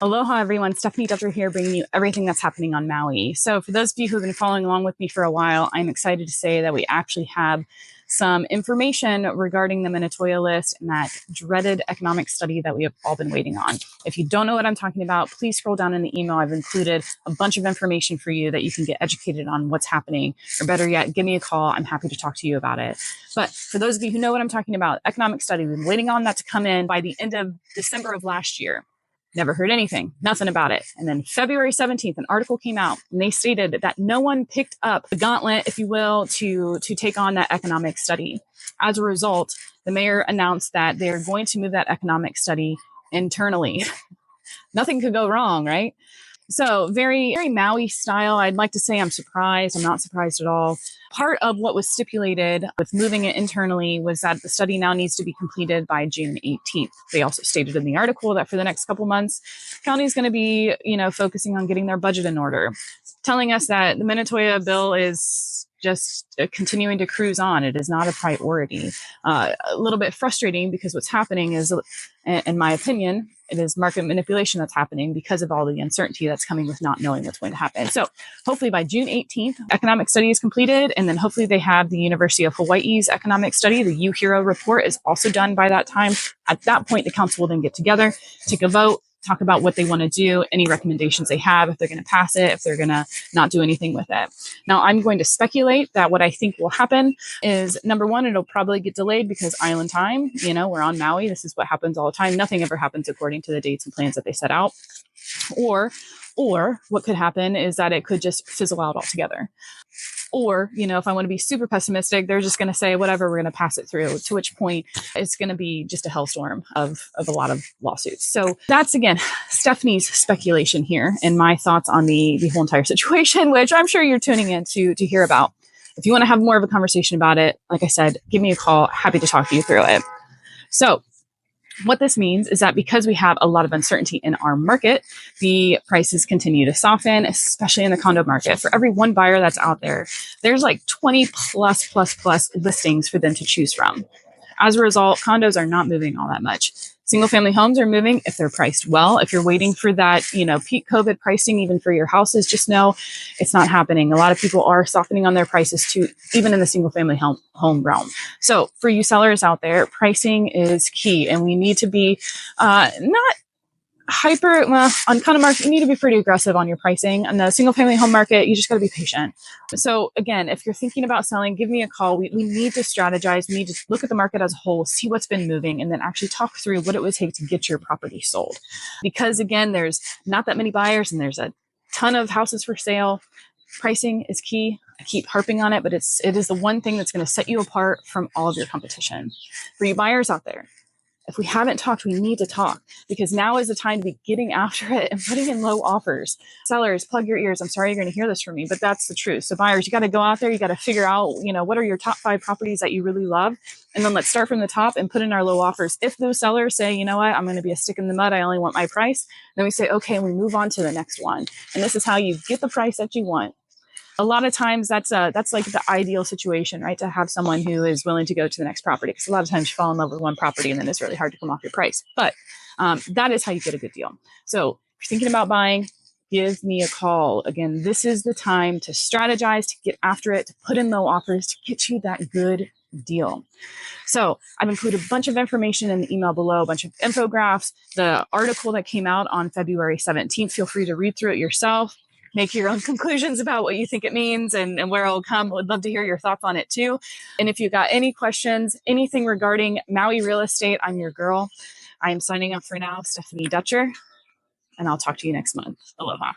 Aloha, everyone. Stephanie Dutcher here, bringing you everything that's happening on Maui. So for those of you who have been following along with me for a while, I'm excited to say that we actually have some information regarding the Minatoya list and that dreaded economic study that we have all been waiting on. If you don't know what I'm talking about, please scroll down in the email. I've included a bunch of information for you that you can get educated on what's happening, or better yet, give me a call. I'm happy to talk to you about it. But for those of you who know what I'm talking about, economic study, we've been waiting on that to come in by the end of December of last year. Never heard anything, nothing about it. And then February 17th, an article came out and they stated that no one picked up the gauntlet, if you will, to take on that economic study. As a result, the mayor announced that they're going to move that economic study internally. Nothing could go wrong, right? So very, very Maui style. I'd like to say I'm surprised. I'm not surprised at all. Part of what was stipulated with moving it internally was that the study now needs to be completed by June 18th. They also stated in the article that for the next couple months, county is going to be, focusing on getting their budget in order, telling us that the Minatoya bill is just continuing to cruise on. It is not a priority. A little bit frustrating because what's happening is, in my opinion, it is market manipulation that's happening because of all the uncertainty that's coming with not knowing what's going to happen. So hopefully by June 18th, economic study is completed. And then hopefully they have the University of Hawaii's economic study. The U-Hero report is also done by that time. At that point, the council will then get together, take a vote, talk about what they want to do, any recommendations they have, if they're going to pass it, if they're going to not do anything with it. Now, I'm going to speculate that what I think will happen is, number one, it'll probably get delayed because island time, we're on Maui. This is what happens all the time. Nothing ever happens according to the dates and plans that they set out. Or what could happen is that it could just fizzle out altogether. Or, if I want to be super pessimistic, they're just going to say, whatever, we're going to pass it through, to which point it's going to be just a hellstorm of a lot of lawsuits. So that's, again, Stephanie's speculation here and my thoughts on the whole entire situation, which I'm sure you're tuning in to hear about. If you want to have more of a conversation about it, like I said, give me a call. Happy to talk to you through it. So what this means is that because we have a lot of uncertainty in our market, the prices continue to soften, especially in the condo market. For every one buyer that's out there, there's like 20 plus listings for them to choose from. As a result, condos are not moving all that much. Single family homes are moving if they're priced well. If you're waiting for that, peak COVID pricing, even for your houses, just know it's not happening. A lot of people are softening on their prices too, even in the single family home realm. So for you sellers out there, pricing is key, and we need to be not on condo market, you need to be pretty aggressive on your pricing. On the single family home market, you just got to be patient. So again, if you're thinking about selling, give me a call. We need to strategize. We need to look at the market as a whole, see what's been moving, and then actually talk through what it would take to get your property sold. Because again, there's not that many buyers and there's a ton of houses for sale. Pricing is key. I keep harping on it, but it is the one thing that's going to set you apart from all of your competition. For you buyers out there, if we haven't talked, we need to talk, because now is the time to be getting after it and putting in low offers. Sellers, plug your ears. I'm sorry you're going to hear this from me, but that's the truth. So buyers, you got to go out there. You got to figure out, what are your top 5 properties that you really love? And then let's start from the top and put in our low offers. If those sellers say, you know what, I'm going to be a stick in the mud, I only want my price, then we say, okay, we move on to the next one. And this is how you get the price that you want. A lot of times that's like the ideal situation, right? To have someone who is willing to go to the next property, because a lot of times you fall in love with one property and then it's really hard to come off your price. But that is how you get a good deal. So if you're thinking about buying, give me a call. Again, this is the time to strategize, to get after it, to put in low offers, to get you that good deal. So I've included a bunch of information in the email below, a bunch of infographics, the article that came out on February 17th. Feel free to read through it yourself. Make your own conclusions about what you think it means and where it'll come. Would love to hear your thoughts on it too. And if you got any questions, anything regarding Maui real estate, I'm your girl. I am signing up for now, Stephanie Dutcher, and I'll talk to you next month. Aloha.